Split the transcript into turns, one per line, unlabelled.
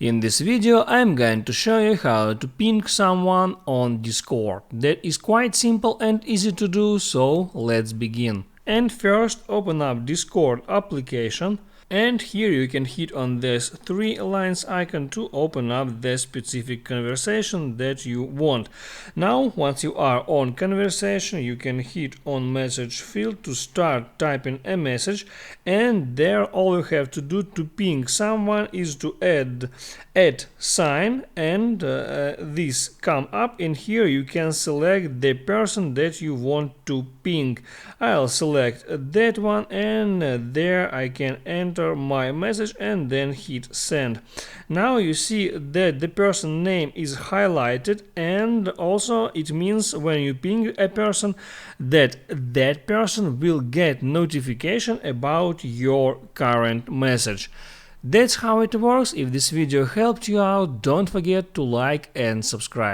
In this video I'm going to show you how to ping someone on Discord. That is quite simple and easy to do, so let's begin. And first open up Discord application, and here you can hit on this three lines icon to open up the specific conversation that you want. Now once you are on conversation, you can hit on message field to start typing a message, and there all you have to do to ping someone is to add sign, and this come up, and here you can select the person that you want to ping. I'll select that one, and there I can enter my message and then hit send. Now you see that the person name is highlighted, and also it means when you ping a person that that person will get notification about your current message. That's how it works. If this video helped you out, don't forget to like and subscribe.